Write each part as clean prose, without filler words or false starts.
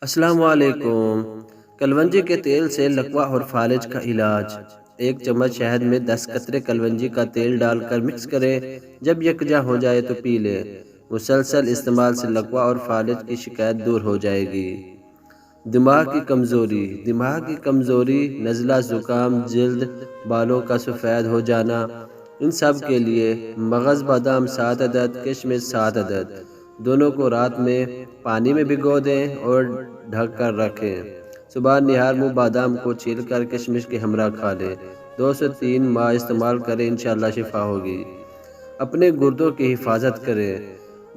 السلام علیکم۔ کلونجی کے تیل سے لکوہ اور فالج کا علاج۔ ایک چمچ شہد میں 10 قطرے کلونجی کا تیل ڈال کر مکس کریں۔ جب یکجا ہو جائے تو پی لیں۔ مسلسل استعمال سے لکوہ اور فالج کی شکایت دور ہو جائے گی۔ دماغ کی کمزوری۔ دماغ کی کمزوری، نزلہ، زکام، جلد، بالوں کا سفید ہو جانا، ان سب کے لیے مغز بادام 7 عدد، کشمش 7 عدد، دونوں کو رات میں پانی میں بھگو دیں اور ڈھک کر رکھیں۔ صبح نہار منہ بادام کو چھیل کر کشمش کے ہمراہ کھا لیں۔ 2 سے 3 ماہ استعمال کریں، انشاءاللہ شفا ہوگی۔ اپنے گردوں کی حفاظت کریں۔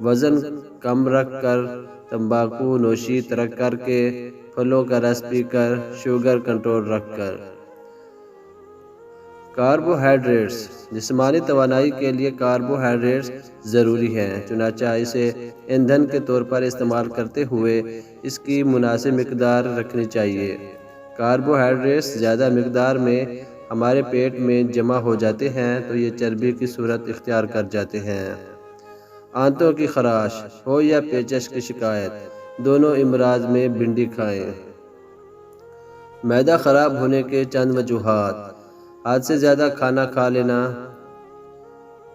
وزن کم رکھ کر، تمباکو نوشی ترک کر کے، پھلوں کا رس پی کر، شوگر کنٹرول رکھ کر۔ کاربوہائیڈریٹس۔ جسمانی توانائی کے لیے کاربوہائیڈریٹس ضروری ہیں، چنانچہ اسے ایندھن کے طور پر استعمال کرتے ہوئے اس کی مناسب مقدار رکھنی چاہیے۔ کاربوہائیڈریٹس زیادہ مقدار میں ہمارے پیٹ میں جمع ہو جاتے ہیں تو یہ چربی کی صورت اختیار کر جاتے ہیں۔ آنتوں کی خراش ہو یا پیچش کی شکایت، دونوں امراض میں بھنڈی کھائیں۔ معدہ خراب ہونے کے چند وجوہات: حد سے زیادہ کھانا کھا لینا،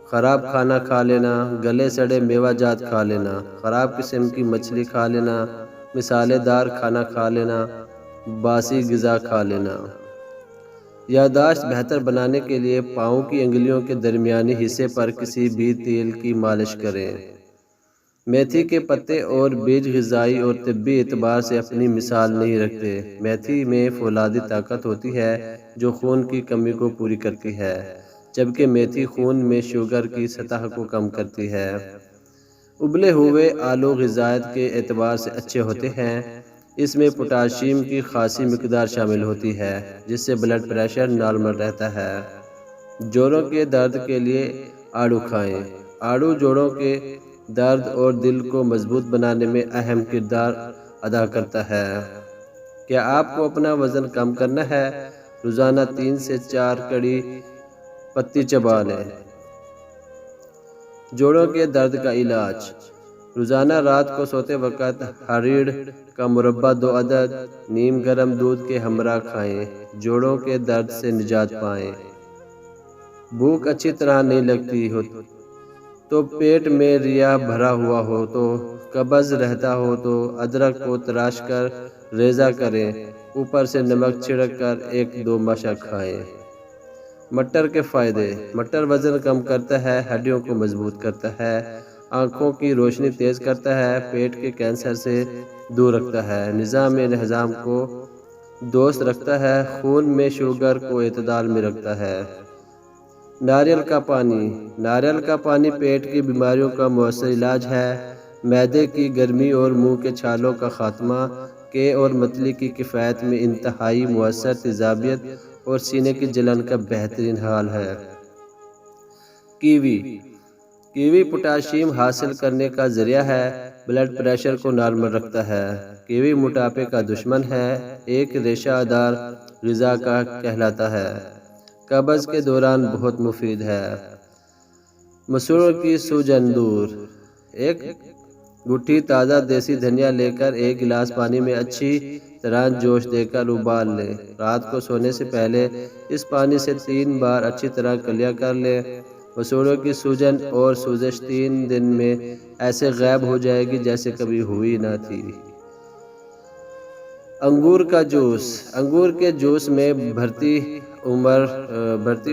خراب کھانا کھا لینا، گلے سڑے میوہ جات کھا لینا، خراب قسم کی مچھلی کھا لینا، مسالے دار کھانا کھا لینا، باسی غذا کھا لینا۔ یادداشت بہتر بنانے کے لیے پاؤں کی انگلیوں کے درمیانی حصے پر کسی بھی تیل کی مالش کریں۔ میتھی کے پتے اور بیج غذائی اور طبی اعتبار سے اپنی مثال نہیں رکھتے۔ میتھی میں فولادی طاقت ہوتی ہے جو خون کی کمی کو پوری کرتی ہے، جبکہ میتھی خون میں شوگر کی سطح کو کم کرتی ہے۔ ابلے ہوئے آلو غذائیت کے اعتبار سے اچھے ہوتے ہیں۔ اس میں پوٹاشیم کی خاصی مقدار شامل ہوتی ہے، جس سے بلڈ پریشر نارمل رہتا ہے۔ جوڑوں کے درد کے لیے آڑو کھائیں۔ آڑو جوڑوں کے درد اور دل کو مضبوط بنانے میں اہم کردار ادا کرتا ہے۔ کیا آپ کو اپنا وزن کم کرنا ہے؟ روزانہ 3 سے 4 کڑی پتی چبا لیں۔ جوڑوں کے درد کا علاج: روزانہ رات کو سوتے وقت ہریڑ کا مربع 2 عدد نیم گرم دودھ کے ہمراہ کھائیں۔ جوڑوں کے درد سے نجات پائیں۔ بھوک اچھی طرح نہیں لگتی ہو تو، پیٹ میں ریا بھرا ہوا ہو تو، قبض رہتا ہو تو ادرک کو تراش کر ریزہ کریں، اوپر سے نمک چھڑک کر 1-2 مشق کھائیں۔ مٹر کے فائدے: مٹر وزن کم کرتا ہے، ہڈیوں کو مضبوط کرتا ہے، آنکھوں کی روشنی تیز کرتا ہے، پیٹ کے کینسر سے دور رکھتا ہے، نظام ہضم کو درست رکھتا ہے، خون میں شوگر کو اعتدال میں رکھتا ہے۔ ناریل کا پانی۔ ناریل کا پانی پیٹ کی بیماریوں کا مؤثر علاج ہے۔ معدے کی گرمی اور منہ کے چھالوں کا خاتمہ، کے اور متلی کی کفایت میں انتہائی مؤثر، تیزابیت اور سینے کی جلن کا بہترین حل ہے۔ کیوی۔ کیوی پوٹاشیم حاصل کرنے کا ذریعہ ہے، بلڈ پریشر کو نارمل رکھتا ہے۔ کیوی موٹاپے کا دشمن ہے، ایک ریشہ دار غذا کا کہلاتا ہے، قبض کے دوران بہت مفید ہے۔ مسوڑوں کی سوجن دور۔ ایک گٹھی تازہ دیسی دھنیا لے کر 1 گلاس پانی میں اچھی طرح جوش دے کر ابال لیں۔ رات کو سونے سے پہلے اس پانی سے 3 بار اچھی طرح کلیا کر لیں۔ مسوڑوں کی سوجن اور سوزش 3 دن میں ایسے غائب ہو جائے گی جیسے کبھی ہوئی نہ تھی۔ انگور کا جوس۔ انگور کے جوس میں بڑھتی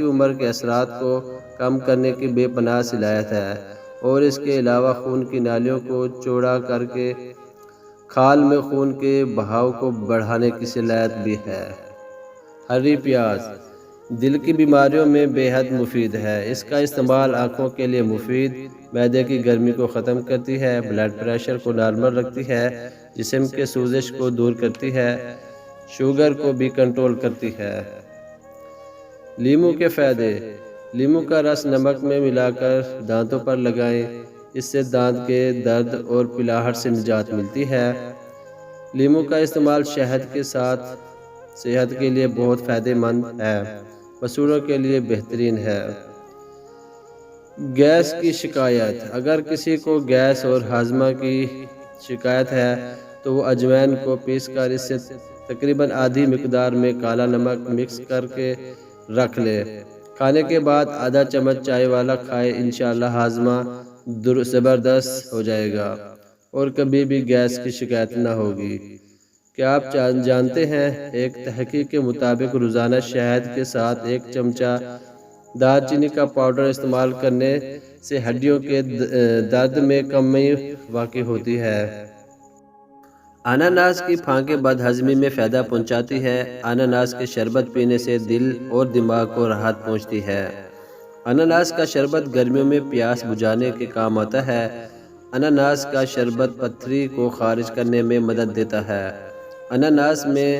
عمر کے اثرات کو کم کرنے کی بے پناہ صلاحیت ہے، اور اس کے علاوہ خون کی نالیوں کو چوڑا کر کے خال میں خون کے بہاؤ کو بڑھانے کی صلاحیت بھی ہے۔ ہری پیاز دل کی بیماریوں میں بے حد مفید ہے۔ اس کا استعمال آنکھوں کے لیے مفید، معدے کی گرمی کو ختم کرتی ہے، بلڈ پریشر کو نارمل رکھتی ہے، جسم کے سوزش کو دور کرتی ہے، شوگر کو بھی کنٹرول کرتی ہے۔ لیموں کے فائدے: لیموں کا رس نمک میں ملا کر دانتوں پر لگائیں، اس سے دانت کے درد اور پلاہٹ سے نجات ملتی ہے۔ لیموں کا استعمال شہد کے ساتھ صحت کے لیے بہت فائدہ مند ہے، مسوڑوں کے لیے بہترین ہے۔ گیس کی شکایت: اگر کسی کو گیس اور ہاضمہ کی شکایت ہے تو وہ اجوائن کو پیس کر اس سے تقریباً آدھی مقدار میں کالا نمک مکس کر کے رکھ لے۔ کھانے کے بعد آدھا چمچ چائے والا کھائے، انشاءاللہ ہاضمہ زبردست ہو جائے گا اور کبھی بھی گیس کی شکایت نہ ہوگی۔ کیا آپ جانتے ہیں ایک تحقیق کے مطابق روزانہ شہد کے ساتھ 1 چمچہ دار چینی کا پاؤڈر استعمال کرنے سے ہڈیوں کے درد میں کمی واقع ہوتی ہے۔ اناناس کی پھانکیں بد ہضمی میں فائدہ پہنچاتی ہے۔ اناناس کے شربت پینے سے دل اور دماغ کو راحت پہنچتی ہے۔ اناناس کا شربت گرمیوں میں پیاس بجھانے کے کام آتا ہے۔ اناناس کا شربت پتھری کو خارج کرنے میں مدد دیتا ہے۔ اناناس میں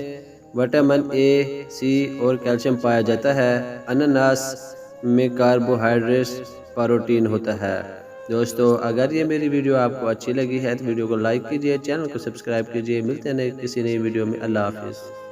وٹامن اے، سی اور کیلشیم پایا جاتا ہے۔ اناناس میں کاربوہائیڈریٹس، پروٹین ہوتا ہے۔ دوستو، اگر یہ میری ویڈیو آپ کو اچھی لگی ہے تو ویڈیو کو لائک کیجئے، چینل کو سبسکرائب کیجئے۔ ملتے ہیں کسی نئی ویڈیو میں۔ اللہ حافظ۔